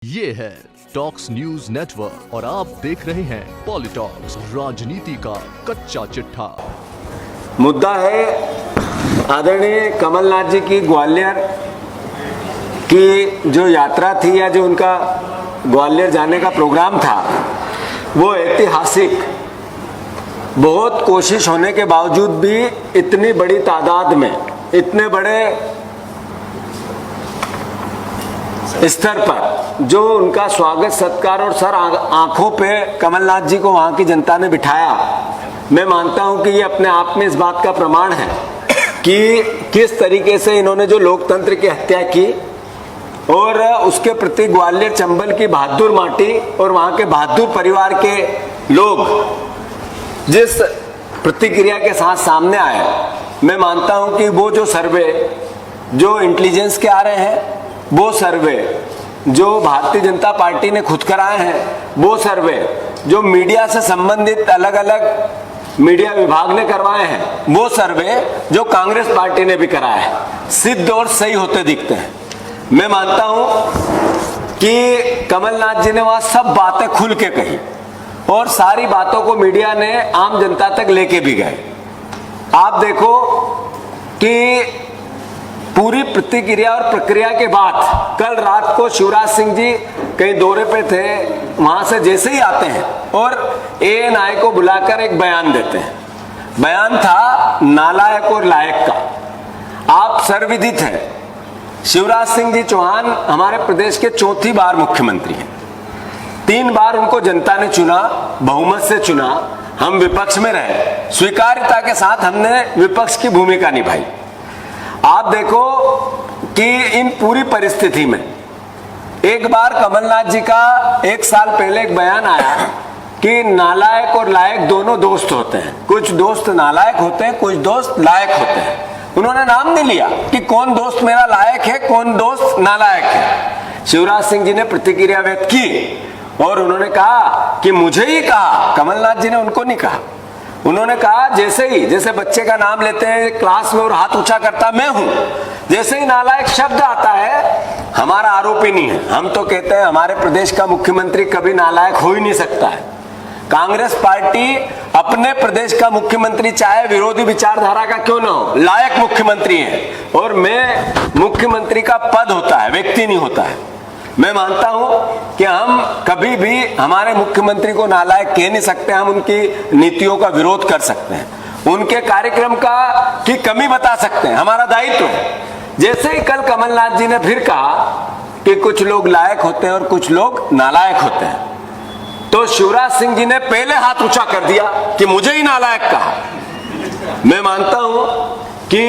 ये है talks news network और आप देख रहे हैं पॉलिटॉक्स, राजनीति का कच्चा चिट्ठा। मुद्दा है आदरणीय कमलनाथ जी की ग्वालियर की जो यात्रा थी या जो उनका ग्वालियर जाने का प्रोग्राम था, वो ऐतिहासिक। बहुत कोशिश होने के बावजूद भी इतनी बड़ी तादाद में, इतने बड़े स्तर पर जो उनका स्वागत सत्कार और सर आंखों पे कमलनाथ जी को वहां की जनता ने बिठाया, मैं मानता हूं कि ये अपने आप में इस बात का प्रमाण है कि किस तरीके से इन्होंने जो लोकतंत्र की हत्या की और उसके प्रति ग्वालियर चंबल की बहादुर माटी और वहां के बहादुर परिवार के लोग जिस प्रतिक्रिया के साथ सामने आए, मैं मानता हूं कि वो जो सर्वे जो इंटेलिजेंस के आ रहे हैं, वो सर्वे जो भारतीय जनता पार्टी ने खुद कराए हैं, वो सर्वे जो मीडिया से संबंधित अलग अलग मीडिया विभाग ने करवाए हैं, वो सर्वे जो कांग्रेस पार्टी ने भी कराया है, सिद्ध और सही होते दिखते हैं। मैं मानता हूं कि कमलनाथ जी ने वहां सब बातें खुल के कही और सारी बातों को मीडिया ने आम जनता तक लेके भी गए। आप देखो कि पूरी प्रतिक्रिया और प्रक्रिया के बाद कल रात को शिवराज सिंह जी कहीं दौरे पे थे, वहां से जैसे ही आते हैं और एएनआई को बुलाकर एक बयान देते हैं। बयान था नालायक और लायक का। आप सर्वविदित हैं, शिवराज सिंह जी चौहान हमारे प्रदेश के चौथी बार मुख्यमंत्री हैं। 3 बार उनको जनता ने चुना, बहुमत से चुना। हम विपक्ष में रहे, स्वीकार्यता के साथ हमने विपक्ष की भूमिका निभाई। आप देखो कि इन पूरी परिस्थिति में एक बार कमलनाथ जी का 1 साल पहले एक बयान आया कि नालायक और लायक दोनों दोस्त होते हैं। कुछ दोस्त नालायक होते हैं, कुछ दोस्त लायक होते हैं। उन्होंने नाम नहीं लिया कि कौन दोस्त मेरा लायक है, कौन दोस्त नालायक है। शिवराज सिंह जी ने प्रतिक्रिया व्यक्त की और उन्होंने कहा कि मुझे ही कहा, कमलनाथ जी ने उनको नहीं कहा। उन्होंने कहा जैसे बच्चे का नाम लेते हैं क्लास में और हाथ ऊंचा करता मैं हूं, जैसे ही नालायक शब्द आता है, हमारा आरोप ही नहीं है। हम तो कहते हैं हमारे प्रदेश का मुख्यमंत्री कभी नालायक हो ही नहीं सकता है। कांग्रेस पार्टी अपने प्रदेश का मुख्यमंत्री चाहे विरोधी विचारधारा का क्यों ना हो, लायक मुख्यमंत्री है। और मैं मुख्यमंत्री का पद होता है, व्यक्ति नहीं होता है। मैं मानता हूं कि हम कभी भी हमारे मुख्यमंत्री को नालायक कह नहीं सकते। हम उनकी नीतियों का विरोध कर सकते हैं, उनके कार्यक्रम की कमी बता सकते हैं, हमारा दायित्व है। जैसे ही कल कमलनाथ जी ने फिर कहा कि कुछ लोग लायक होते हैं और कुछ लोग नालायक होते हैं, तो शिवराज सिंह जी ने पहले हाथ ऊंचा कर दिया कि मुझे ही नालायक कहा। मैं मानता हूं कि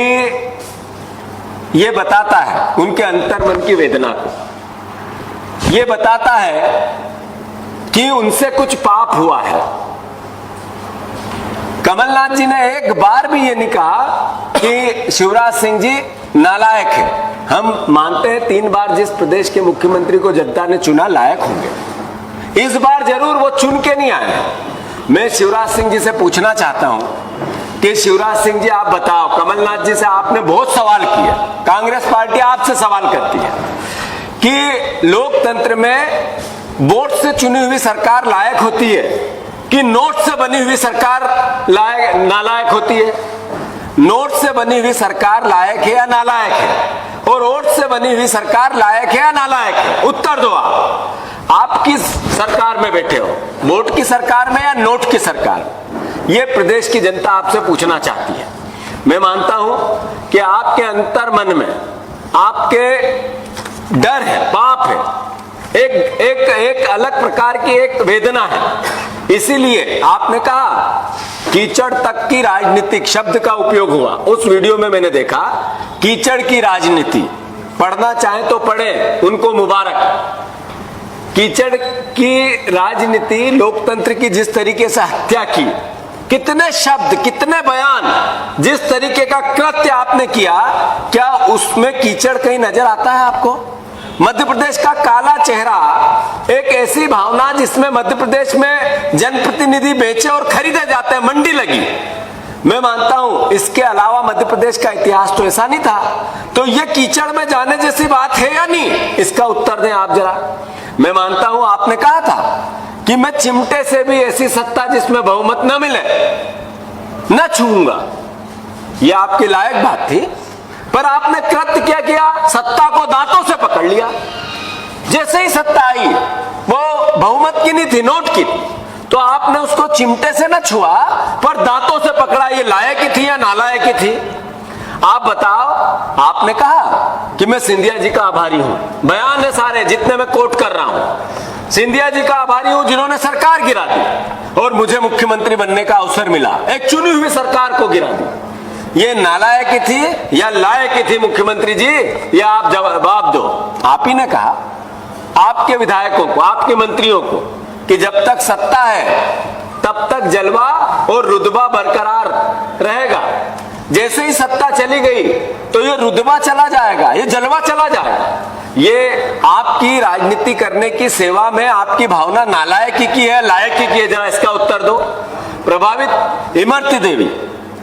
यह बताता है उनके अंतर्मन की वेदना को, ये बताता है कि उनसे कुछ पाप हुआ है। कमलनाथ जी ने एक बार भी ये नहीं कहा कि शिवराज सिंह जी नालायक है। हम मानते हैं 3 बार जिस प्रदेश के मुख्यमंत्री को जनता ने चुना लायक होंगे। इस बार जरूर वो चुन के नहीं आए। मैं शिवराज सिंह जी से पूछना चाहता हूं कि शिवराज सिंह जी आप बताओ, कमलनाथ जी से आपने बहुत सवाल किए, कांग्रेस पार्टी आपसे सवाल करती है कि लोकतंत्र में वोट से चुनी हुई सरकार लायक होती है कि नोट से बनी हुई सरकार नालायक होती है। नोट से बनी हुई सरकार लायक है या नालायक है, और वोट से बनी हुई सरकार लायक है या नालायक है? उत्तर दो। आप किस सरकार में बैठे हो, वोट की सरकार में या नोट की सरकार? ये प्रदेश की जनता आपसे पूछना चाहती है। मैं मानता हूं कि आपके अंतर्मन में आपके डर है, पाप है, एक अलग प्रकार की एक वेदना है। इसीलिए आपने कहा कीचड़ तक की राजनीतिक शब्द का उपयोग हुआ। उस वीडियो में मैंने देखा कीचड़ की राजनीति। पढ़ना चाहे तो पढ़े, उनको मुबारक। कीचड़ की राजनीति, लोकतंत्र की जिस तरीके से हत्या की, कितने शब्द, कितने बयान, जिस तरीके का कृत्य आपने किया, क्या उसमें कीचड़ कहीं नजर आता है आपको? मध्य प्रदेश का काला चेहरा, एक ऐसी भावना जिसमें मध्य प्रदेश में जनप्रतिनिधि बेचे और खरीदे जाते हैं, मंडी लगी। मैं मानता हूं इसके अलावा मध्य प्रदेश का इतिहास तो ऐसा नहीं था। तो ये कीचड़ में जाने जैसी बात है या नहीं, इसका उत्तर दें आप जरा। मैं मानता हूं आपने कहा था कि मैं चिमटे से भी ऐसी सत्ता जिसमें बहुमत न मिले न छूऊंगा। यह आपकी लायक बात थी, पर आपने कृत्य क्या किया? सत्ता को दांतों से पकड़ लिया। जैसे ही सत्ता आई, वो बहुमत की नहीं थी, नोट की, तो आपने उसको चिमटे से न छुआ पर दांतों से पकड़ा। ये लायक की थी या नालायक की थी? आप बताओ। आपने कहा कि मैं सिंधिया जी का आभारी हूं, बयान है सारे जितने मैं कोट कर रहा हूं। सिंधिया जी का आभारी हूं जिन्होंने सरकार गिरा दी और मुझे मुख्यमंत्री बनने का अवसर मिला, एक चुनी हुई सरकार को गिरा दी। ये नालायक की थी या लायक की थी मुख्यमंत्री जी? या आप जवाब दो। आप ही ने कहा आपके विधायकों को, आपके मंत्रियों को, कि जब तक सत्ता है तब तक जलवा और रुतबा बरकरार रहेगा। जैसे ही सत्ता चली गई तो ये रुतबा चला जाएगा, ये जलवा चला जाएगा। ये आपकी राजनीति करने की सेवा में आपकी भावना नालायकी की है, लायकी की है? जरा इसका उत्तर दो। प्रभावित इमरती देवी,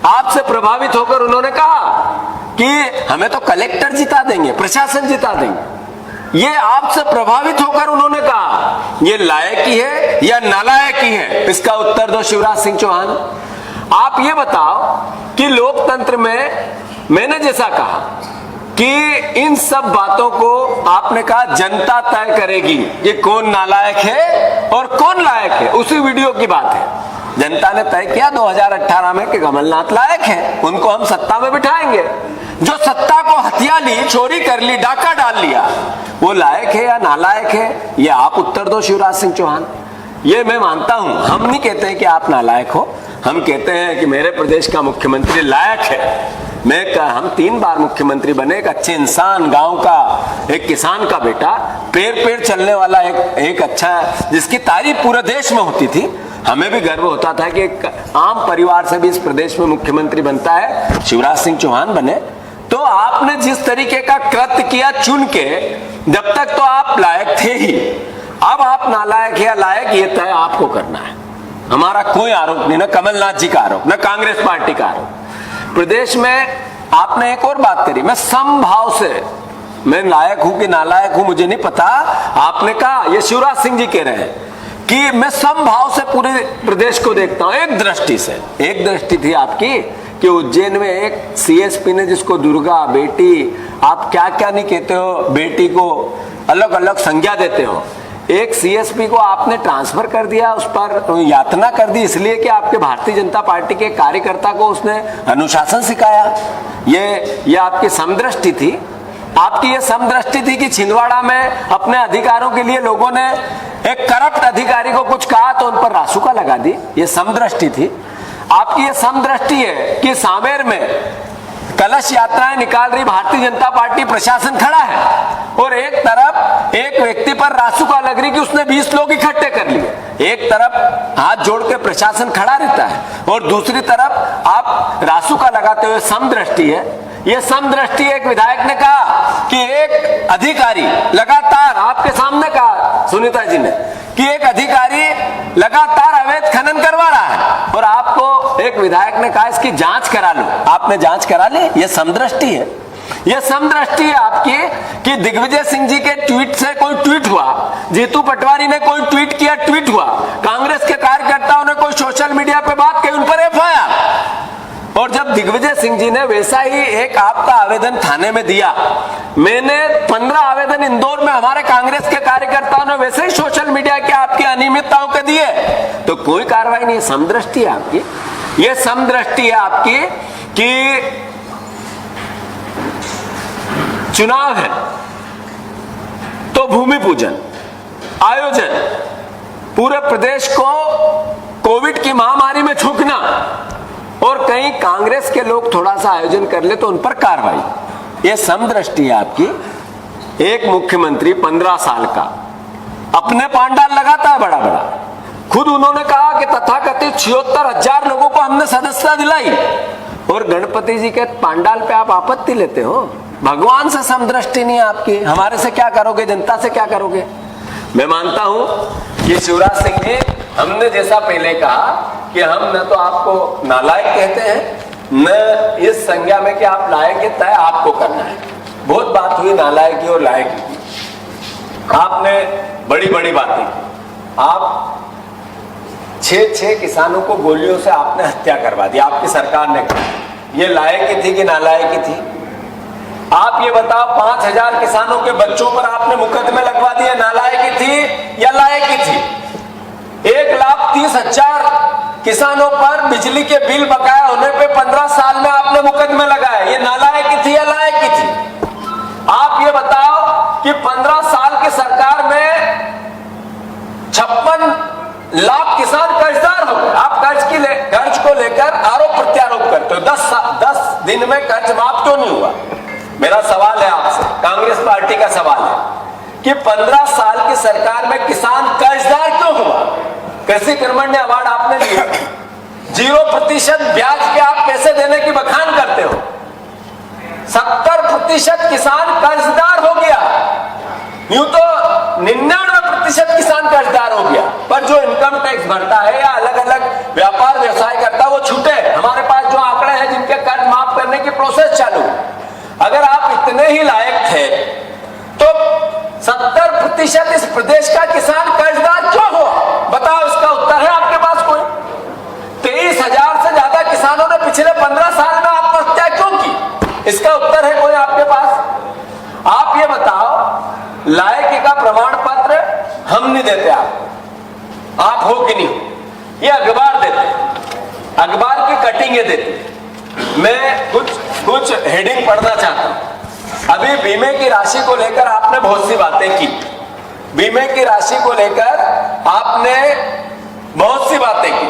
आपसे प्रभावित होकर उन्होंने कहा कि हमें तो कलेक्टर जिता देंगे, प्रशासन जिता देंगे। ये आपसे प्रभावित होकर उन्होंने कहा, ये लायकी है या नालायकी है? इसका उत्तर दो शिवराज सिंह चौहान। आप ये बताओ कि लोकतंत्र में मैंने जैसा कहा कि इन सब बातों को आपने कहा जनता तय करेगी कि कौन नालायक है और कौन लायक है। उसी वीडियो की बात है, जनता ने तय किया 2018 में कि कमलनाथ लायक है, उनको हम सत्ता में बिठाएंगे। जो सत्ता को हथिया ली, चोरी कर ली, डाका डाल लिया, वो लायक है या नालायक है? ये आप उत्तर दो शिवराज सिंह चौहान। ये मैं मानता हूं, हम नहीं कहते हैं कि आप नालायक हो, हम कहते हैं कि मेरे प्रदेश का मुख्यमंत्री लायक है। हम 3 बार मुख्यमंत्री बने, एक अच्छे इंसान, गांव का एक किसान का बेटा, पैर चलने वाला एक अच्छा, जिसकी तारीफ पूरे देश में होती थी। हमें भी गर्व होता था कि एक आम परिवार से भी इस प्रदेश में मुख्यमंत्री बनता है, शिवराज सिंह चौहान बने। तो आपने जिस तरीके का कृत्य किया चुन के, जब तक तो आप लायक थे ही, अब आप नालायक या लायक ये तय आपको करना है। हमारा कोई आरोप नहीं, ना कमलनाथ जी का आरोप, ना कांग्रेस पार्टी का आरोप। प्रदेश में आपने एक और बात करी, मैं समभाव से, मैं लायक हूं कि नालायक हूं मुझे नहीं पता। आपने कहा, ये शिवराज सिंह जी कह रहे हैं कि मैं समभाव से पूरे प्रदेश को देखता हूं। एक दृष्टि से, एक दृष्टि थी आपकी कि उज्जैन में एक सीएसपी ने, जिसको दुर्गा बेटी, आप क्या क्या नहीं कहते हो, बेटी को अलग अलग संज्ञा देते हो, एक सीएसपी को आपने ट्रांसफर कर दिया, उस पर यातना कर दी, इसलिए कि आपके भारतीय जनता पार्टी के कार्यकर्ता को उसने अनुशासन सिखाया। ये आपकी समदृष्टि थी। आपकी ये समदृष्टि थी कि छिंदवाड़ा में अपने अधिकारों के लिए लोगों ने एक करप्ट अधिकारी को कुछ कहा तो उन पर रासुका लगा दी। ये समदृष्टि थी आपकी। ये समदृष्टि है कि सांवेर में कलश यात्राएं निकाल रही भारतीय जनता पार्टी, प्रशासन खड़ा है और एक तरफ एक व्यक्ति पर रासुका लग रही कि उसने 20 लोग इकट्ठे कर लिए। एक तरफ हाथ जोड़ के प्रशासन खड़ा रहता है और दूसरी तरफ आप रासुका लगाते हुए। समदृष्टि है ये। समदृष्टि, एक विधायक ने कहा कि एक अधिकारी लगातार, आपके सामने कहा सुनीता जी ने, कि एक अधिकारी लगातार अवैध खनन करवा रहा है और आपको एक विधायक ने कहा इसकी जांच करा लो। आपने जांच करा ली। ये समदृष्टि है। ये समदृष्टि है आपकी कि दिग्विजय सिंह जी के ट्वीट से कोई ट्वीट हुआ, जीतू पटवारी ने कोई ट्वीट किया, ट्वीट हुआ, कांग्रेस के कार्यकर्ताओं ने कोई सोशल मीडिया पे बात कही, उन पर एफआईआर। और जब दिग्विजय सिंह जी ने वैसा ही एक आपका आवेदन थाने में दिया, मैंने 15 आवेदन इंदौर में हमारे कांग्रेस के कार्यकर्ताओं ने वैसे ही सोशल मीडिया के आपकी अनियमितताओं के दिए, तो कोई कार्रवाई नहीं। समदृष्टि है आपकी। ये समदृष्टि है आपकी कि चुनाव है तो भूमि पूजन, आयोजन, पूरे प्रदेश को कोविड की महामारी में झुकना, और कहीं कांग्रेस के लोग थोड़ा सा आयोजन कर ले तो उन पर कार्रवाई। ये समदृष्टि है आपकी। एक मुख्यमंत्री 15 साल का अपने पांडाल लगाता है बड़ा बड़ा। खुद उन्होंने कहा कि तथाकथित 76,000 लोगों को हमने सदस्यता दिलाई, और गणपति जी के पांडाल पे आप आपत्ति लेते हो। भगवान से समदृष्टि नहीं है आपकी। हमारे से क्या करोगे, जनता से क्या करोगे? मैं मानता हूं कि शिवराज सिंह जी, हमने जैसा पहले कहा कि हम न तो आपको नालायक कहते हैं, न इस संज्ञा में कि आप लायक है, तय आपको करना है। बहुत बात हुई नालायकी और लायकी की। आपने बड़ी बड़ी बातें की। आप 6 किसानों को गोलियों से आपने हत्या करवा दी, आपकी सरकार ने कहा। ये लायक थी कि नालायक थी? आप ये बताओ, 5000 किसानों के बच्चों पर आपने मुकदमे लगवा दिए, नालायक थी या लायक थी? 1,30,000 किसानों पर बिजली के बिल बकाया होने पे 15 साल में आपने मुकदमे लगाए, ये नालायक थी या लायक थी? आप ये बताओ कि 15 साल की सरकार में 56 लाख किसान कर्जदार हो गए। आप कर्ज को लेकर आरोप प्रत्यारोप करते हो। 10 दिन में कर्ज माफ क्यों नहीं हुआ? मेरा सवाल है आपसे, कांग्रेस पार्टी का सवाल है कि 15 साल की सरकार में किसान कर्जदार क्यों हुआ? कृषि कर्मण्य अवार्ड आपने लिया, 0% ब्याज के आप पैसे देने की बखान करते हो। 70% किसान कर्जदार हो गया, यूं तो 99% किसान कर्जदार हो गया। पर जो इनकम टैक्स भरता है या अलग अलग व्यापार व्यवसाय करता है वो छूटे। हमारे पास जो आंकड़े हैं जिनके कर्ज माफ करने की प्रोसेस चालू। अगर आप इतने ही लायक थे तो 70% इस प्रदेश का किसान कर्जदार क्यों हुआ? बताओ, इसका उत्तर है आपके पास कोई? 23,000 से ज्यादा किसानों ने पिछले 15 साल में आत्महत्या क्यों की? इसका उत्तर है कोई आपके पास? आप ये बताओ, लायकी का प्रमाण पत्र हम नहीं देते आप हो कि नहीं? ये अखबार देते, अखबार की कटिंगें देते। मैं कुछ हेडिंग पढ़ना चाहता हूं। अभी बीमे की राशि को लेकर आपने बहुत सी बातें की, बीमे की राशि को लेकर आपने बहुत सी बातें की।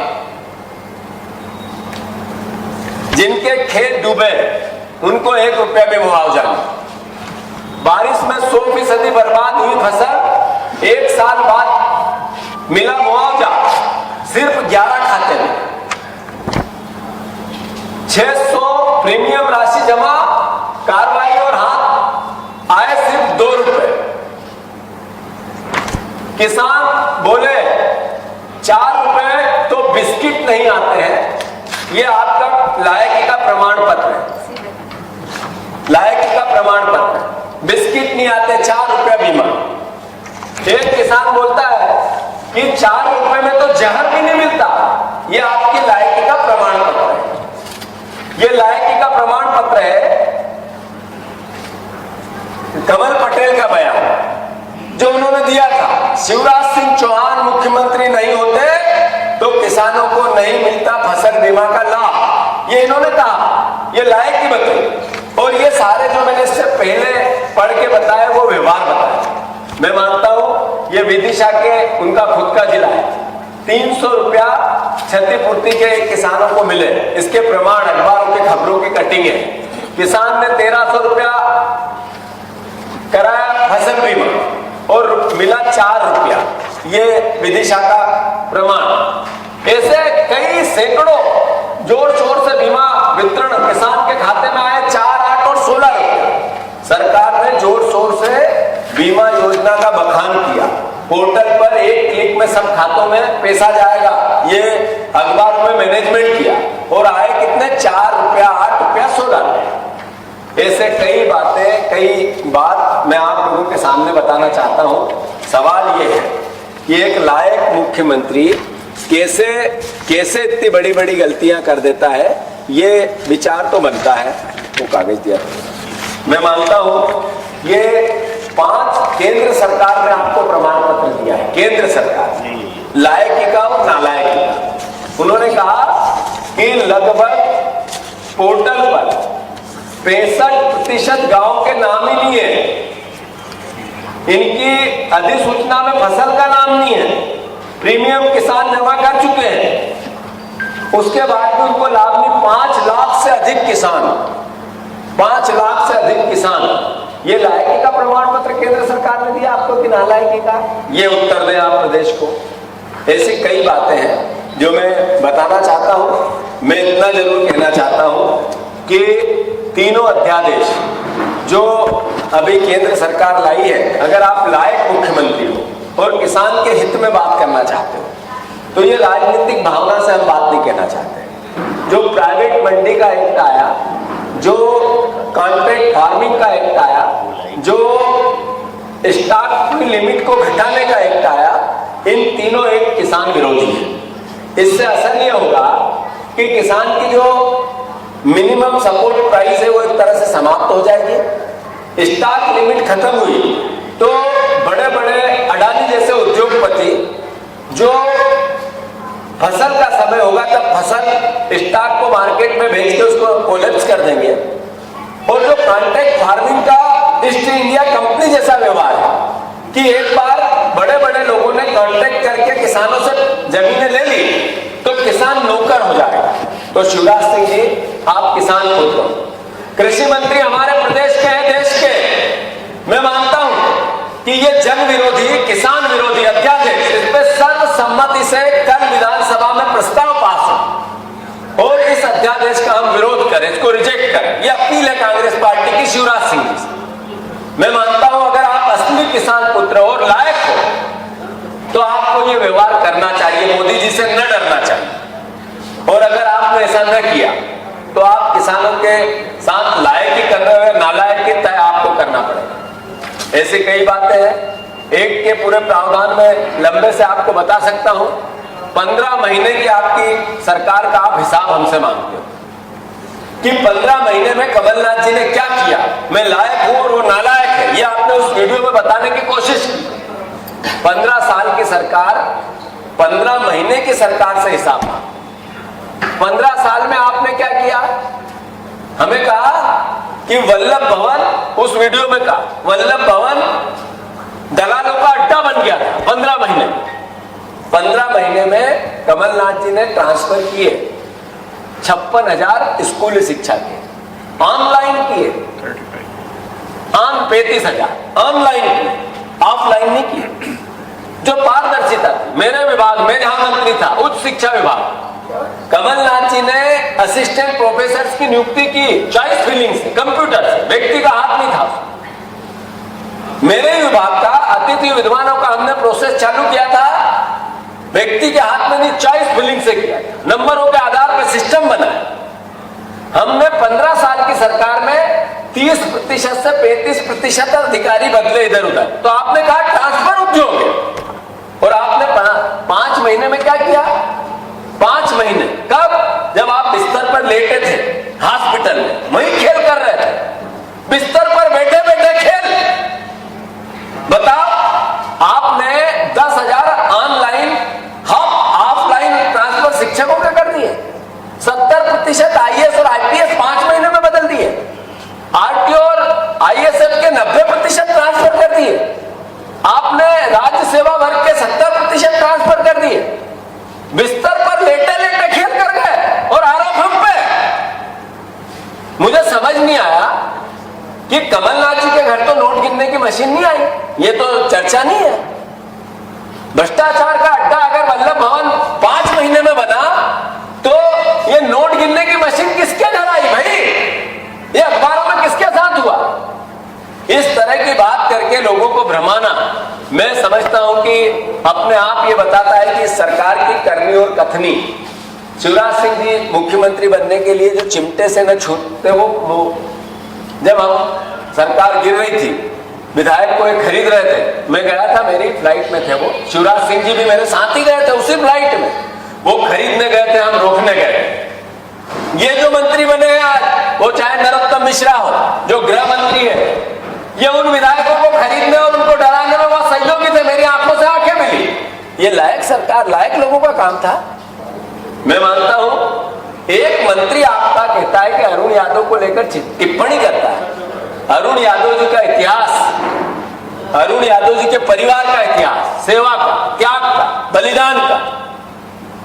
जिनके खेत डूबे उनको 1 रुपया भी मुआवजा नहीं। बारिश में 100% बर्बाद हुई फसल, 1 साल बाद मिला मुआवजा सिर्फ 11 खाते में। 600 प्रीमियम राशि जमा, कार्रवाई और हाथ आए सिर्फ 2 रुपए। किसान बोले 4 रुपए तो बिस्किट नहीं आते हैं। ये आपका लायकी का प्रमाण पत्र है, लायकी का प्रमाण पत्र। बिस्किट नहीं आते, 4 रुपया बीमा। एक किसान बोलता है कि 4 रुपए में तो जहर भी नहीं मिलता। ये आपकी लायकी का प्रमाण पत्र है, ये लायकी का प्रमाण पत्र है। कमल पटेल का बयान जो उन्होंने दिया था, शिवराज सिंह चौहान मुख्यमंत्री नहीं होते तो किसानों को नहीं मिलता फसल बीमा का लाभ, ये इन्होंने कहा। ये लायकी बताई। और ये सारे जो मैंने इससे पहले पढ़ के बताए वो व्यवहार बताए। मैं मानता हूं ये विदिशा के उनका खुद का जिला है। 300 रुपया क्षतिपूर्ति के किसानों को मिले, इसके प्रमाण अखबारों की खबरों की कटिंग है। किसान ने 1300 रुपया कराया फसल बीमा और मिला 4 रुपया, ये विदिशा का प्रमाण। ऐसे कई सैकड़ों जोर शोर से बीमा वितरण किसान के खाते में आए, 4, 8 और 16 रुपया। सरकार ने जोर शोर से बीमा योजना का बखान किया। पोर्टल पर 1 क्लिक में सब खातों में पैसा जाएगा, ये अखबार में मैनेजमेंट किया और आए कितने? 4 रुपया, 8 रुपया, 16 रुपया। ऐसे कई बातें, कई बात मैं आप लोगों के सामने बताना चाहता हूं। सवाल ये है कि एक लायक मुख्यमंत्री कैसे इतनी बड़ी बड़ी गलतियां कर देता है, ये विचार तो बनता है। वो कागज दिया, मैं मानता हूं ये 5 केंद्र सरकार ने आपको प्रमाण पत्र दिया है, केंद्र सरकार, लायकी का और नालायकी का। उन्होंने कहा कि लगभग पोर्टल पर 65% गांव के नाम ही नहीं है, इनकी अधिसूचना में फसल का नाम नहीं है, प्रीमियम किसान जमा कर चुके हैं, उसके बाद भी उनको लाभ नहीं। 5 लाख से अधिक किसान, 5 लाख से अधिक किसान, ये लायकी का प्रमाण पत्र केंद्र सरकार ने दिया आपको कि नालायकी का? ये उत्तर दें आप प्रदेश को। ऐसी कई बातें हैं जो मैं बताना चाहता हूं। मैं इतना जरूर कहना चाहता हूं कि तीनों अध्यादेश जो अभी केंद्र सरकार लाई है, अगर आप लायक मुख्यमंत्री हो और किसान के हित में बात करना चाहते हो तो ये राजनीतिक भावना से हम बात नहीं कहना चाहते। जो प्राइवेट मंडी का एक्ट आया, जो कॉन्ट्रैक्ट फार्मिंग का एक्ट आया, जो स्टॉक की लिमिट को घटाने का एक्ट आया, इन तीनों एक किसान विरोधी है। इससे असर ये होगा कि किसान की जो मिनिमम सपोर्ट प्राइस है वो एक तरह से समाप्त हो जाएगी। स्टॉक लिमिट खत्म हुई तो बड़े बड़े अडानी जैसे उद्योगपति जो फसल का समय होगा तब फसल स्टॉक को मार्केट में भेज के उसको कोलैप्स कर देंगे। और जो कॉन्ट्रैक्ट फार्मिंग का ईस्ट इंडिया कंपनी जैसा व्यवहार है कि एक बार बड़े बड़े लोगों ने कॉन्ट्रैक्ट करके किसानों से जमीनें ले ली तो किसान नौकर हो जाएगा। तो शिवराज सिंह जी, आप किसान पुत्र हो, कृषि मंत्री हमारे प्रदेश के हैं, देश के। मैं मानता हूं कि ये जन विरोधी, किसान विरोधी अध्यादेश, इस पे सर्वसम्मति से कल विधानसभा में प्रस्ताव पास हो और इस अध्यादेश का हम विरोध करें, इसको रिजेक्ट करें। ये अपील है कांग्रेस पार्टी की शिवराज सिंह जी से। मैं मानता हूं अगर आप असली किसान पुत्र और लायक हो तो आपको ये व्यवहार करना चाहिए, मोदी जी से न डरना चाहिए। और अगर आपने ऐसा न किया तो आप किसानों के साथ लायक ही कर रहे हो, नालायक ही तय आपको करना पड़ेगा। ऐसी कई बातें हैं, एक के पूरे प्रावधान में लंबे से आपको बता सकता हूं। 15 महीने की आपकी सरकार का आप हिसाब हमसे मांगते हो कि 15 महीने में कमलनाथ जी ने क्या किया, मैं लायक हूं और वो नालायक है, ये आपने उस वीडियो में बताने की कोशिश की। 15 साल की सरकार 15 महीने की सरकार से हिसाब मांगा। 15 साल में आपने क्या किया? हमें कहा कि वल्लभ भवन, उस वीडियो में कहा वल्लभ भवन दलालों का अड्डा बन गया था 15 महीने में। 15 महीने में कमलनाथ जी ने ट्रांसफर किए 56,000 स्कूली शिक्षा के, ऑनलाइन किए 35,000 ऑनलाइन किए, ऑफलाइन नहीं किए। जो पारदर्शिता थी मेरे विभाग में जहां मंत्री था, उच्च शिक्षा विभाग, कमलनाथ जी ने असिस्टेंट प्रोफेसर की नियुक्ति की चॉइस फिलिंग से, कंप्यूटर से, व्यक्ति का हाथ नहीं था उसमें। मेरे विभाग का अतिथि विद्वानों का हमने प्रोसेस चालू किया था, व्यक्ति के हाथ में नहीं, चॉइस फिलिंग से किया, नंबरों के आधार पर सिस्टम बनाया। हमने 15 साल की सरकार में 30% से 35% अधिकारी बदले इधर उधर। तो आपने कहा ट्रांसफर उद्योग है, और आपने 5 महीने में क्या किया? 5 महीने कब? जब आप बिस्तर पर लेटे थे हॉस्पिटल में, वहीं खेल कर रहे थे, बिस्तर पर बैठे बैठे खेल। बताओ, आपने 10,000 ऑनलाइन ऑफलाइन ट्रांसफर शिक्षकों के कर दिए, 70% आईएएस और आईपीएस 5 महीने में बदल दिए, आरटीओ और आईएसएफ के 90% ट्रांसफर कर दिए, आपने राज्य सेवा वर्ग के 70% ट्रांसफर कर दिए। बिस्तर पर लेटे लेटे खेल कर गए और आरोप हम पे। मुझे समझ नहीं आया कि कमलनाथ जी के घर तो नोट गिनने की मशीन नहीं आई, ये तो चर्चा नहीं है। भ्रष्टाचार का अड्डा अगर वल्लभ भवन 5 महीने में बना तो ये नोट गिनने की मशीन किसके घर आई भाई? ये अखबारों में किसके साथ हुआ? इस तरह की बात करके लोगों को भ्रमाना, मैं समझता हूं कि अपने आप ये बताता है कि सरकार की करनी और कथनी। शिवराज सिंह जी मुख्यमंत्री बनने के लिए जो चिमटे से न छूटते, वो जब हम सरकार गिर रही थी, विधायक को एक खरीद रहे थे, मैं गया था, मेरी फ्लाइट में थे वो, शिवराज सिंह जी भी मेरे साथ ही गए थे उसी फ्लाइट में। वो खरीदने गए थे, हम रोकने गए। ये जो मंत्री बने हैं आज, वो चाहे नरोत्तम मिश्रा हो जो गृह मंत्री है, ये उन विधायकों को खरीदने और उनको डराने में बहुत सहयोगी थे, मेरी आंखों से आंखें मिली। ये लायक सरकार, लायक लोगों का काम था। मैं मानता हूं एक मंत्री आपका कहता है कि अरुण यादव को लेकर टिप्पणी करता है। अरुण यादव जी का इतिहास, अरुण यादव जी के परिवार का इतिहास, सेवा का, त्याग का, बलिदान का,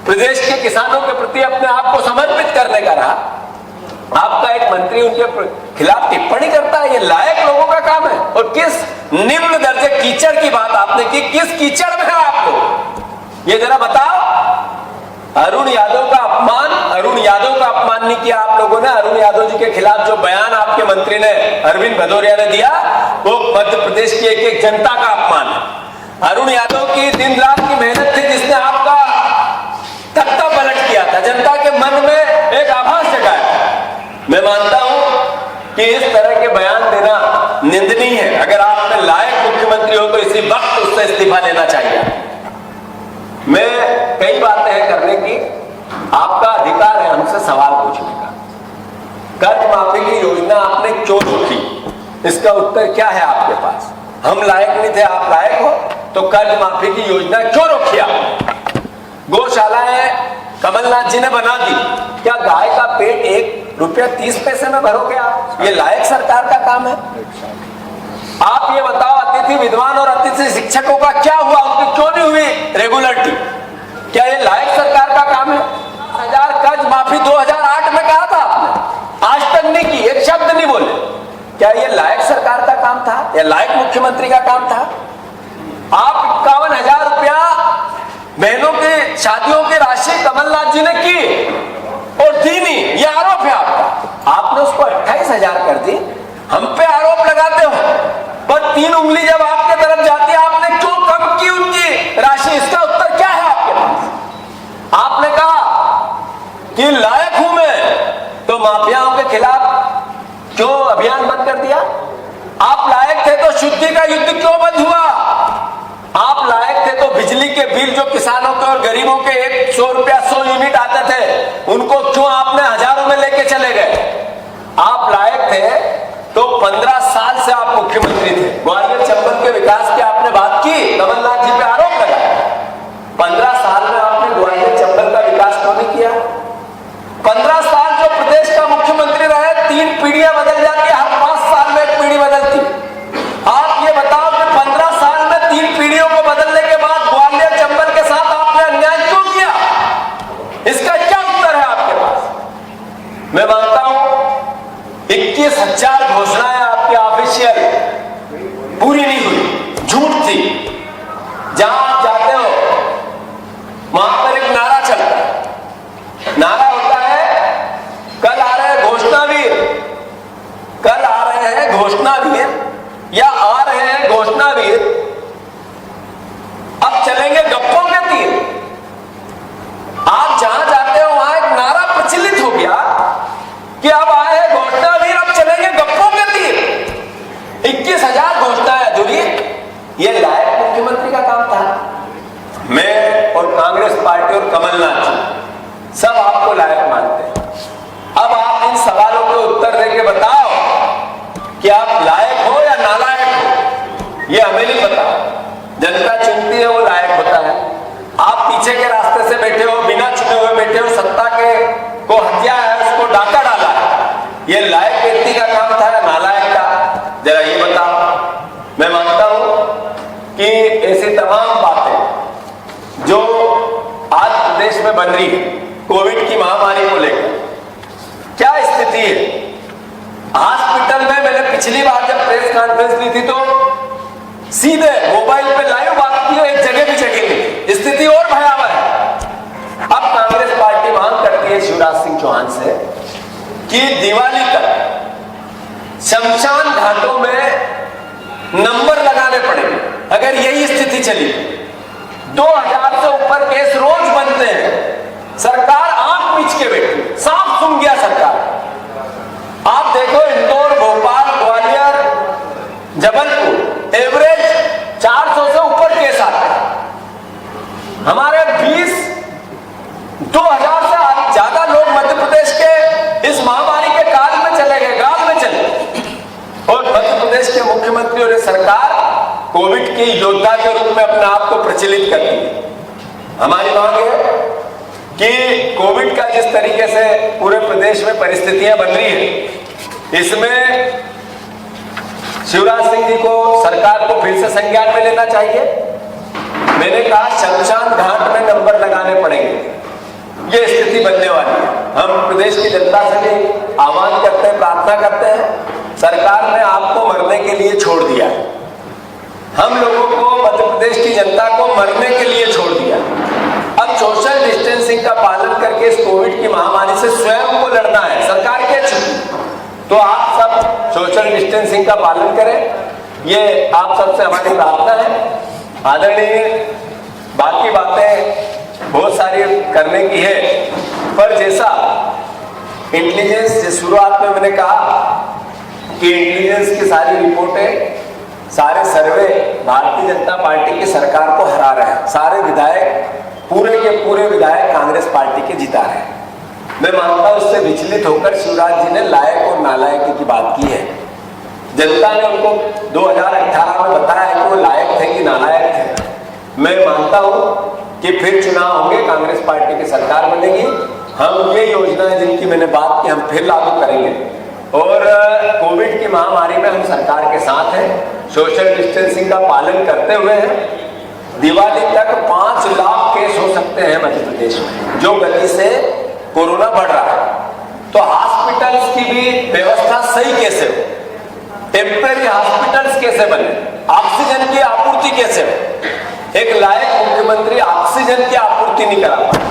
प्रदेश के किसानों के प्रति अपने आप को समर्पित करने का रहा। आपका एक मंत्री उनके खिलाफ टिप्पणी करता है, ये लायक लोगों का काम है। और किस निम्न दर्जे कीचड़ की बात आपने की, किस कीचड़ में है आप लोग, ये जरा बताओ। अरुण यादव का अपमान, अरुण यादव का अपमान नहीं किया आप लोगों ने। अरुण यादव जी के खिलाफ जो बयान आपके मंत्री ने, अरविंद भदौरिया ने दिया, वो मध्य प्रदेश की एक एक जनता का अपमान है। अरुण यादव की दिन रात की मेहनत थी, जिसने आपका तख्ता पलट किया था, जनता के मन में एक आभास जगाया। मैं मानता हूं कि इस तरह के बयान देना निंदनीय है। अगर आपने लायक मुख्यमंत्री उससे इस्तीफा लेना चाहिए। मैं कई बातें हैं करने की, आपका अधिकार है हमसे सवाल पूछने का। कर्ज माफी की योजना आपने क्यों रोकी, इसका उत्तर क्या है आपके पास? हम लायक नहीं थे, आप लायक हो, तो कर्ज माफी की योजना क्यों रोकी आपने? गौशालाएं कमलनाथ जी ने बना दी, क्या गाय का पेट ₹1.30 में भरोगे आप? ये लायक सरकार का काम है? आप ये बताओ, अतिथि विद्वान और अतिथि शिक्षकों का क्या हुआ, उनकी क्यों नहीं हुई रेगुलरिटी? क्या ये लायक सरकार का काम है? 1000 कर्ज माफी 2008 में कहा था आपने, आज तक नहीं की, एक शब्द नहीं बोले। क्या ये लायक सरकार का काम था या लायक मुख्यमंत्री का काम था? आप 51,000 रुपया बहनों की शादियों की राशि कमलनाथ जी ने की और दी नहीं, ये आरोप है आपका। आपने उसको 28,000 कर दी, हम पे आरोप लगाते हो, पर 3 उंगली जब आपके तरफ जाती है, आपने क्यों कम की उनकी राशि? इसका उत्तर क्या है आपके पास? आपने कहा कि लायक हूं मैं, तो माफियाओं के खिलाफ क्यों अभियान बंद कर दिया? आप लायक थे तो शुद्धि का युद्ध क्यों बंद हुआ? आप लायक थे तो बिजली के बिल जो किसानों के और गरीबों के 100 रुपया 100 यूनिट आते थे, उनको क्यों आपने हजारों में लेके चले गए? आप लायक थे तो 15 साल से आप मुख्यमंत्री थे, ग्वालियर चंबल के विकास की आपने बात की, कमलनाथ जी पे आरोप लगाया। 15 साल में आपने ग्वालियर चंबल का विकास क्यों नहीं किया? 15 साल जो प्रदेश का मुख्यमंत्री रहे, 3 पीढ़ियां बदल जाती, हर 5 साल में एक पीढ़ी बदलती। आप ये बताओ कि 15 साल में 3 पीढ़ियों को बदलने के बाद ग्वालियर चंबल के साथ आपने अन्याय क्यों किया? इसका क्या उत्तर है आपके पास? मैं मानता हूं 21,000 घोषणाएं आपकी ऑफिशियल पूरी नहीं हुई, झूठ थी। जहां आप जाते हो वहां पर एक नारा चलता है, नारा होता है कल आ रहे हैं घोषणावीर, कल आ रहे हैं घोषणावीर, या आ रहे हैं घोषणावीर, अब चलेंगे गप्पों के तीर। आप जहां जाते हो वहां एक नारा प्रचलित हो गया कि अब आए हैं घोषणावीर, अब चलेंगे गप्पों के तीर। 21,000 घोषणाएं अधूरी, ये लायक मुख्यमंत्री का काम था? मैं और कांग्रेस पार्टी और कमलनाथ जी सब आपको लायक मानते हैं। अब आप इन सवालों के उत्तर देके बताओ कि आप लायक हो या नालायक हो। ये हमें नहीं पता, जनता चुनती है, वो लायक होता है। आप पीछे के रास्ते से बैठे हो, बिना चुने हुए बैठे हो, सत्ता के को हत्या है, उसको डाका डाला है, ये लायक व्यक्ति का काम था या नालायक का? जरा ये बताओ। मैं मानता हूं कि ऐसी तमाम बातें जो आज प्रदेश में बन रही है, कोविड की महामारी को लेकर क्या स्थिति है? हॉस्पिटल में मैंने पिछली बार जब प्रेस कॉन्फ्रेंस ली थी तो सीधे मोबाइल पे लाइव बात की, एक जगह भी जगह नहीं, स्थिति और भयावह है। अब कांग्रेस पार्टी मांग करती है शिवराज सिंह चौहान से कि दिवाली तक शमशान घाटों में नंबर लगाने पड़ेंगे। अगर यही स्थिति चली, 2000 से ऊपर केस रोज बनते हैं, सरकार आंख मीच के बैठी, साफ सुन गया सरकार। आप देखो इंदौर, भोपाल, ग्वालियर, जबलपुर एवरेज 400 से ऊपर केस आते हैं। हमारे 2000 से ज्यादा लोग मध्य प्रदेश के इस महामारी के काल में चले गए, गांव में चले गए, और मध्य प्रदेश के मुख्यमंत्री और सरकार कोविड की योद्धा के रूप में अपने आप को प्रचलित करती है। हमारी मांग है कि कोविड का जिस तरीके से पूरे प्रदेश में परिस्थितियां बन रही है, इसमें शिवराज सिंह जी को, सरकार को फिर से संज्ञान में लेना चाहिए। मैंने कहा शमशान घाट में नंबर लगाने पड़ेंगे, ये स्थिति बनने वाली है। हम प्रदेश की जनता से भी आह्वान करते हैं, प्रार्थना करते हैं, सरकार ने आपको मरने के लिए छोड़ दिया है, हम लोगों को, मध्य प्रदेश की जनता को मरने के लिए छोड़ दिया। अब सोशल डिस्टेंसिंग का पालन करके इस कोविड की महामारी से स्वयं को लड़ना है, सरकार के छुट्टी, तो आप सब सोशल डिस्टेंसिंग का पालन करें, ये आप सबसे हमारी प्रार्थना है। आदरणीय, बाकी बातें बहुत सारी करने की है, पर जैसा इंटेलिजेंस, शुरुआत में मैंने कहा कि इंटेलिजेंस की सारी रिपोर्टें सारे सर्वे भारतीय जनता पार्टी की सरकार को हरा रहे हैं। सारे विधायक, पूरे के पूरे विधायक कांग्रेस पार्टी के जिता रहे हैं। मैं मानता हूं उससे विचलित होकर शिवराज जी ने लायक और नालायक की बात की है। जनता ने उनको 2018 में बताया है कि वो लायक थे कि नालायक थे। मैं मानता हूं कि फिर चुनाव होंगे, कांग्रेस पार्टी की सरकार बनेगी। हम ये योजनाएं जिनकी मैंने बात की हम फिर लागू करेंगे और कोविड की महामारी में हम सरकार के साथ हैं, सोशल डिस्टेंसिंग का पालन करते हुए हैं। दिवाली तक 5 लाख केस हो सकते हैं मध्य प्रदेश में, जो गति से कोरोना बढ़ रहा है। तो हॉस्पिटल्स की भी व्यवस्था सही कैसे हो, टेम्परेरी हॉस्पिटल्स कैसे बने, ऑक्सीजन की आपूर्ति कैसे हो। एक लायक मुख्यमंत्री ऑक्सीजन की आपूर्ति नहीं करा पाए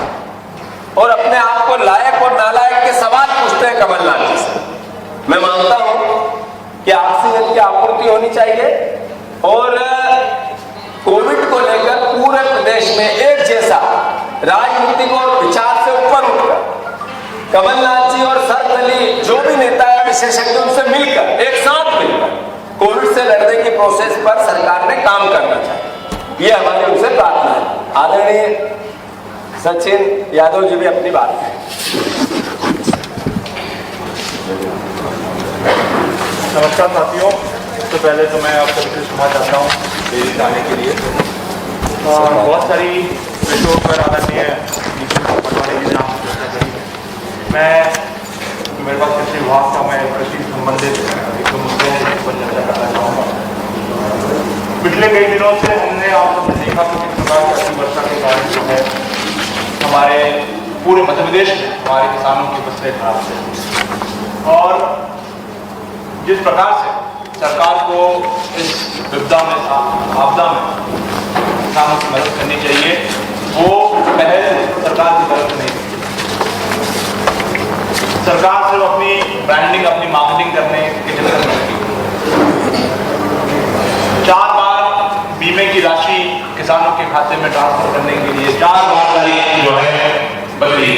और अपने आप को लायक और नालायक के सवाल पूछते हैं कमलनाथ जी से। मैं मानता हूं कि ऑक्सीजन की आपूर्ति होनी चाहिए और कोविड को लेकर पूरे प्रदेश में एक जैसा राजनीतिक और विचार से ऊपर उठकर कमलनाथ जी और सर्वदलीय जो भी नेता है विशेषज्ञ उनसे मिलकर, एक साथ मिलकर कोविड से लड़ने की प्रोसेस पर सरकार ने काम करना चाहिए। ये हमारी उनसे प्रार्थना है। आदरणीय सचिन यादव जी भी अपनी बात करें। नमस्कार साथियों, सबसे पहले तो मैं आप सबसे क्षमा चाहता हूँ देरी आने के लिए। बहुत सारी विषयों पर आदरणीय पटवारी जी ने आपसे चर्चा करी। मेरे पास कृषि विभाग का मैं कृषि संबंधित एक दो मुद्दे हैं जिस पर चर्चा करना चाहूँगा। पिछले कई दिनों से हमने आप सबने देखा कि किस प्रकार की अच्छी वर्षा के कारण जो है हमारे पूरे मध्य प्रदेश में हमारे किसानों की फसलें खराब थे और जिस प्रकार से सरकार को इस विपदा में, आपदा में किसानों की मदद करनी चाहिए, वो पहल सरकार की तरफ से नहीं। सरकार सिर्फ अपनी ब्रांडिंग, अपनी मार्केटिंग करने के चक्कर में लगी। 4 बार बीमे की राशि किसानों के खाते में ट्रांसफर करने के लिए 4 बार तारीख जो है बदली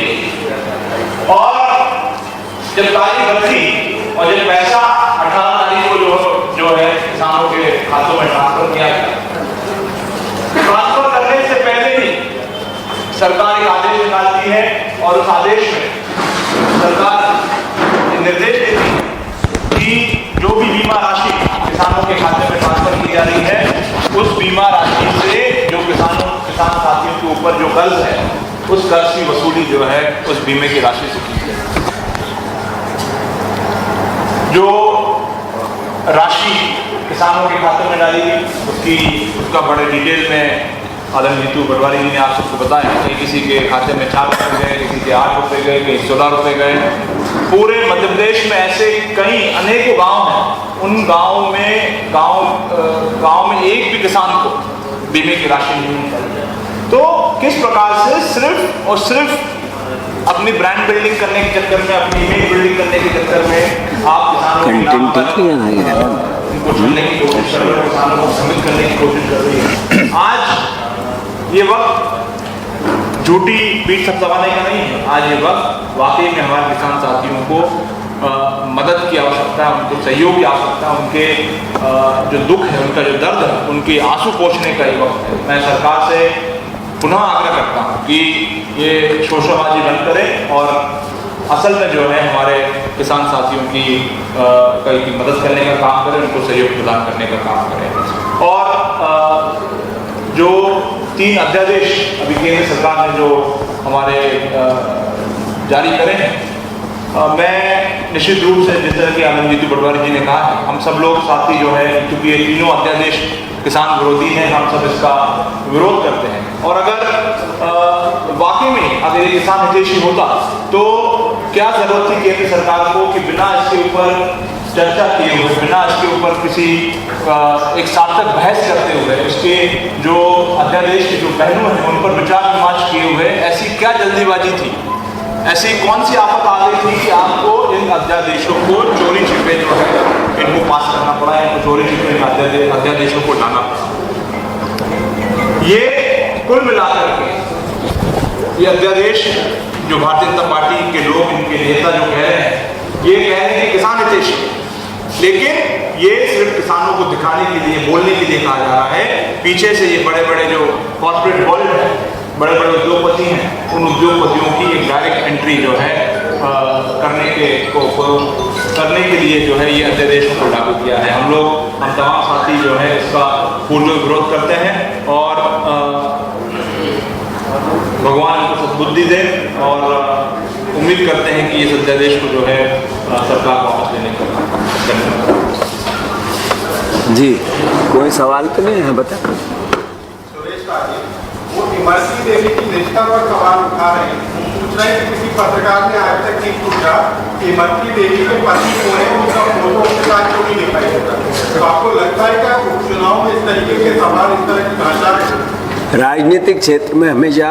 और जब तारीख बदली और जब पैसा 18 तारीख को जो है किसानों के खातों में ट्रांसफर किया गया, ट्रांसफर करने से पहले ही सरकार एक आदेश निकालती है और उस आदेश में सरकार निर्देश देती है कि जो भी बीमा राशि किसानों के खाते में ट्रांसफर की जा रही है उस बीमा राशि से जो किसान साथियों के ऊपर जो कर्ज है उस कर्ज की वसूली जो है उस बीमे की राशि से की जाए। जो राशि किसानों के खाते में डाली गई उसका बड़े डिटेल में आदरणीय नीतू पटवारी जी ने आप सबको बताया। कहीं किसी के खाते में 4 रुपये गए, किसी के 8 रुपये गए, कहीं 16 रुपये गए। पूरे मध्य प्रदेश में ऐसे कई अनेकों गांव हैं, उन गांव में एक भी किसान को बीमे की राशि नहीं मिली। तो किस प्रकार से सिर्फ और सिर्फ अपनी ब्रांड बिल्डिंग करने के चक्कर में, अपनी इमेज बिल्डिंग करने के चक्कर में आप उनको छूने की कोशिश कर रहे हो, किसानों को भ्रमित करने की कोशिश कर रही है। आज ये वक्त झूठी पीठ थपथपाने का नहीं है। आज ये वक्त वाकई में हमारे किसान साथियों को मदद की आवश्यकता है, उनको सहयोग की आवश्यकता है, उनके जो दुख है, उनका जो दर्द है, उनके आंसू पोंछने का ये वक्त है। मैं सरकार से पुनः आग्रह करता हूँ कि ये शोषाबाजी बंद करें और असल में जो है हमारे किसान साथियों की मदद करने का काम करें, उनको सहयोग प्रदान करने का काम करें। और जो 3 अध्यादेश अभी केंद्र सरकार ने जो हमारे जारी करे हैं, मैं निश्चित रूप से जिस तरह की आनंद नीतू पटवारी जी ने कहा है, हम सब लोग साथी जो है, क्योंकि ये तीनों अध्यादेश किसान विरोधी हैं, हम सब इसका विरोध करते हैं। और अगर वाकई में अगर ये किसान हितैषी होता तो क्या जरूरत थी केंद्र सरकार को कि बिना इसके ऊपर चर्चा किए हुए, बिना इसके ऊपर किसी एक सार्थक बहस करते हुए इसके जो अध्यादेश के जो पहलू हैं उन पर विचार विमर्श किए हुए ऐसी क्या जल्दीबाजी थी, ऐसी कौन सी आफत आ गई थी कि आपको इन अध्यादेशों को चोरी छिपे जो है इनको पास करना पड़ा, इनको चोरी छिपे अध्यादेशों को लाना पड़ा। ये कुल मिलाकर के ये अध्यादेश जो भारतीय जनता पार्टी के लोग, इनके नेता जो कह रहे हैं, ये कह रहे हैं कि किसान हितैषी, लेकिन ये सिर्फ किसानों को दिखाने के लिए, बोलने के लिए कहा जा रहा है। पीछे से ये बड़े बड़े जो कॉर्पोरेट वर्ल्ड है, बड़े बड़े उद्योगपति हैं, उन उद्योगपतियों की एक डायरेक्ट एंट्री जो है करने के लिए जो है ये अध्यादेश को लागू किया है। हम तमाम साथी जो है इसका पूर्ण विरोध करते हैं और भगवान इनको सद्बुद्धि दे और उम्मीद करते हैं कि इस अध्यादेश को जो है सरकार वापस लेने का। जी, कोई सवाल तो नहीं है? बता। वो इमरती देवी की निष्ठा पर सवाल उठा रहे हैं। पूछ रहे हैं कि किसी पत्रकार ने आज तक नहीं पूछा कि इमरती देवी के पति कौन है, उनका फोटो उसके साथ क्यों नहीं दिखाई देता। तो आपको लगता है क्या उपचुनाव में इस तरीके के सवाल, इस तरह की भाषा राजनीतिक क्षेत्र में हमेशा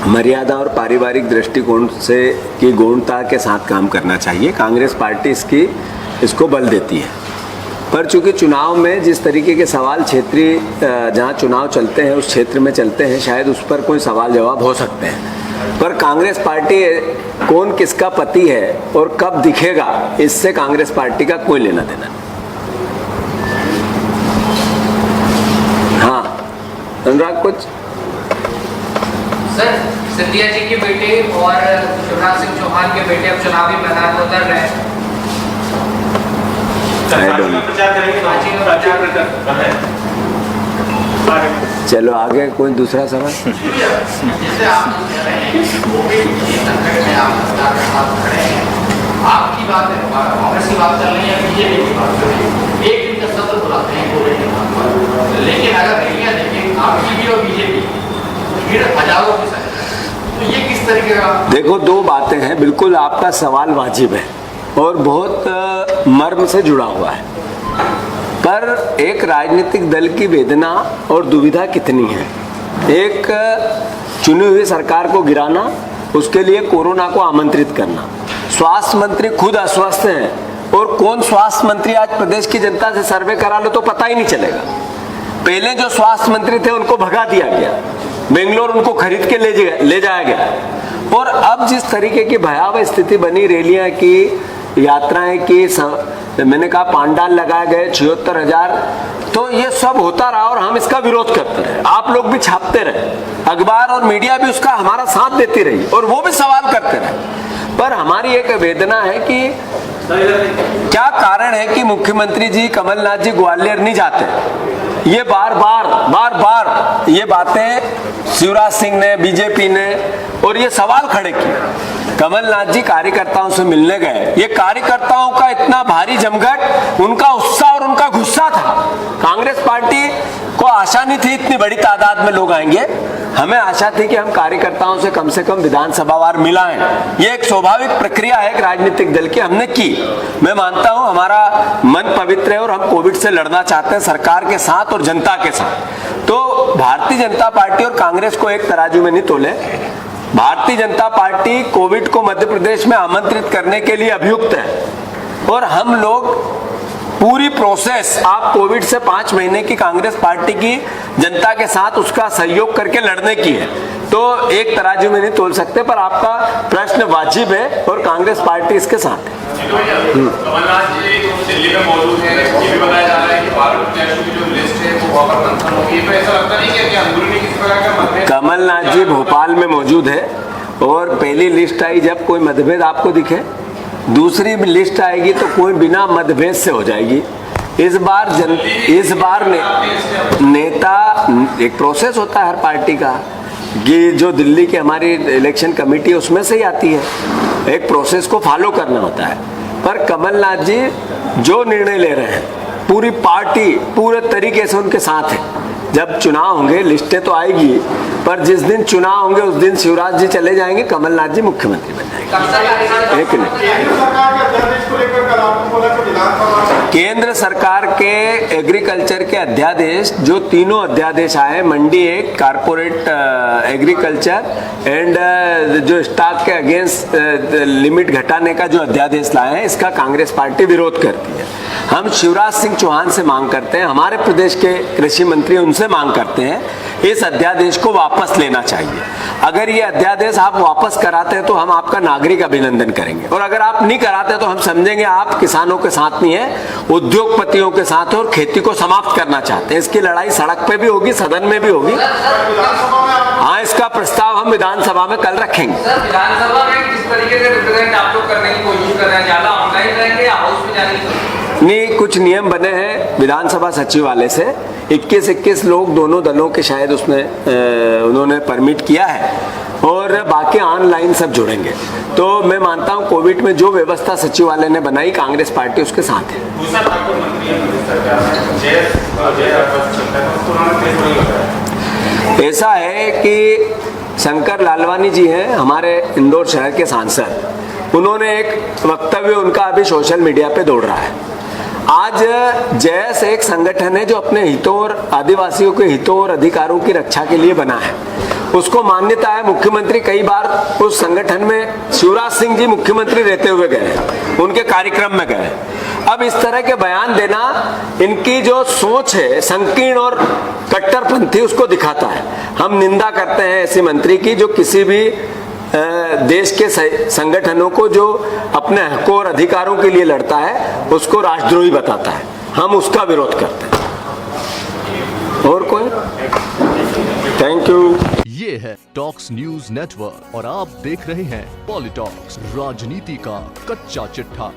मर्यादा और पारिवारिक दृष्टिकोण से की गौणता के साथ काम करना चाहिए। कांग्रेस पार्टी इसको बल देती है, पर चूंकि चुनाव में जिस तरीके के सवाल क्षेत्रीय जहां चुनाव चलते हैं उस क्षेत्र में चलते हैं, शायद उस पर कोई सवाल जवाब हो सकते हैं। पर कांग्रेस पार्टी कौन किसका पति है और कब दिखेगा, इससे कांग्रेस पार्टी का कोई लेना देना नहीं। हाँ, अनुराग कुछ? सर, सिंधिया जी के बेटे और शिवराज सिंह चौहान के बेटे अब चुनावी मैदान में उतर रहे हैं। चलो आगे, कोई दूसरा सवाल? जैसे आप कह रहे हैं कोविड के संकट में आप सरकार के साथ खड़े हैं, आपकी बात है, कांग्रेस की बात कर रही है, बीजेपी की बात कर रही है, एक दिन का सत्र बुलाते हैं कोविड के नाम पर, लेकिन अगर रैलियां देखें आपकी भी और बीजेपी भीड़ हजारों की संख्या, तो ये किस तरीके का? देखो, दो बातें हैं। बिल्कुल आपका सवाल वाजिब है और बहुत मर्म से जुड़ा हुआ है, पर एक राजनीतिक दल की वेदना और दुविधा कितनी है। एक चुनी हुई सरकार को गिराना, उसके लिए कोरोना को आमंत्रित करना। स्वास्थ्य मंत्री खुद अस्वस्थ हैं और कौन स्वास्थ्य मंत्री आज प्रदेश की जनता से सर्वे करा लो तो पता ही नहीं चलेगा। पहले जो स्वास्थ्य मंत्री थे उनको भगा दिया गया, बेंगलोर उनको खरीद के ले जाया गया। और अब जिस तरीके की भयावह स्थिति बनी, रैलियां की, यात्राएं की, मैंने कहा पांडाल लगाए गए 76,000, तो ये सब होता रहा और हम इसका विरोध करते रहे। आप लोग भी छापते रहे, अखबार और मीडिया भी उसका हमारा साथ देती रही और वो भी सवाल करते रहे। पर हमारी एक वेदना है कि क्या कारण है कि मुख्यमंत्री जी कमलनाथ जी ग्वालियर नहीं जाते। ये बार बार ये बातें शिवराज सिंह ने, बीजेपी ने और ये सवाल खड़े किए। कमलनाथ जी कार्यकर्ताओं से मिलने गए, ये कार्यकर्ताओं का इतना भारी जमघट, उनका उत्साह और उनका गुस्सा था। कांग्रेस पार्टी को आशा नहीं थी इतनी बड़ी तादाद में लोग आएंगे, हमें आशा थी कि हम कार्यकर्ताओं से कम विधानसभावार मिलाएं। ये एक स्वाभाविक प्रक्रिया है एक राजनीतिक दल की, हमने की। मैं मानता हूं हमारा मन पवित्र है और हम कोविड से लड़ना चाहते हैं सरकार के साथ और जनता के साथ। तो भारतीय जनता पार्टी और कांग्रेस को एक तराजू में नहीं तोले। भारतीय जनता पार्टी कोविड को मध्य प्रदेश में आमंत्रित करने के लिए अभियुक्त है और हम लोग पूरी प्रोसेस, आप कोविड से 5 महीने की कांग्रेस पार्टी की जनता के साथ उसका सहयोग करके लड़ने की है, तो एक तराजू में नहीं तोल सकते। पर आपका प्रश्न वाजिब है और कांग्रेस पार्टी इसके साथ है। कमलनाथ जी दिल्ली में मौजूद है, ये भी बताया जा रहा है कि भारत प्रत्याशियों की जो लिस्ट है वो वहां पर मंथन होगी, तो ऐसा लगता नहीं है कि अंदरूनी किसी प्रकार का मतभेद? कमलनाथ जी भोपाल में मौजूद है और पहली लिस्ट आई जब कोई मतभेद आपको दिखे, दूसरी लिस्ट आएगी तो कोई बिना मतभेद से हो जाएगी। इस बार नेता, एक प्रोसेस होता है हर पार्टी का, कि जो दिल्ली की हमारी इलेक्शन कमेटी है उसमें से ही आती है, एक प्रोसेस को फॉलो करना होता है। पर कमलनाथ जी जो निर्णय ले रहे हैं, पूरी पार्टी पूरे तरीके से उनके साथ है। जब चुनाव होंगे लिस्टें तो आएगी, पर जिस दिन चुनाव होंगे उस दिन शिवराज जी चले जाएंगे, कमलनाथ जी मुख्यमंत्री बन जाएंगे। एक मिनट, केंद्र सरकार के एग्रीकल्चर के अध्यादेश, जो तीनों अध्यादेश आए, मंडी एक, कारपोरेट एग्रीकल्चर एंड जो स्टॉक के अगेंस्ट लिमिट घटाने का जो अध्यादेश लाए हैं, इसका कांग्रेस पार्टी विरोध करती है। हम शिवराज सिंह चौहान से मांग करते हैं, हमारे प्रदेश के कृषि मंत्री उनसे मांग करते हैं इस अध्यादेश को वापस वापस लेना चाहिए। अगर ये अध्यादेश आप वापस कराते हैं तो हम आपका नागरिक अभिनंदन करेंगे, और अगर आप नहीं कराते तो हम समझेंगे आप किसानों के साथ नहीं है, उद्योगपतियों के साथ है और खेती को समाप्त करना चाहते हैं। इसकी लड़ाई सड़क पे भी होगी, सदन में भी होगी। हाँ, इसका प्रस्ताव हम विधानसभा में कल रखेंगे। सर, विधानसभा में किस तरीके से रिप्रेजेंट आप लोग करने की कोशिश कर रहे हैं? ज्यादा ऑनलाइन रहेंगे या हाउस में जाने की? नहीं, कुछ नियम बने हैं विधानसभा सचिवालय से, 21 लोग दोनों दलों के शायद उसमें उन्होंने परमिट किया है, और बाकी ऑनलाइन सब जुड़ेंगे। तो मैं मानता हूं कोविड में जो व्यवस्था सचिवालय ने बनाई, कांग्रेस पार्टी उसके साथ है। ऐसा है कि शंकर लालवानी जी हैं हमारे इंदौर शहर के सांसद, उन्होंने एक वक्तव्य उनका अभी सोशल मीडिया पे दौड़ रहा है। आज जैस एक संगठन है जो अपने हितों और आदिवासियों के हितों और अधिकारों की रक्षा के लिए बना है, उसको मान्यता है। मुख्यमंत्री कई बार उस संगठन में शिवराज सिंह जी मुख्यमंत्री रहते हुए गए, उनके कार्यक्रम में गए। अब इस तरह के बयान देना इनकी जो सोच है संकीर्ण और कट्टरपंथी, उसको दिखाता है। हम निंदा करते हैं ऐसे मंत्री की जो किसी भी देश के संगठनों को जो अपने हकों और अधिकारों के लिए लड़ता है उसको राष्ट्रद्रोही बताता है। हम उसका विरोध करते हैं। और कोई? Thank you. ये है टॉक्स न्यूज नेटवर्क और आप देख रहे हैं पॉलिटॉक्स, राजनीति का कच्चा चिट्ठा।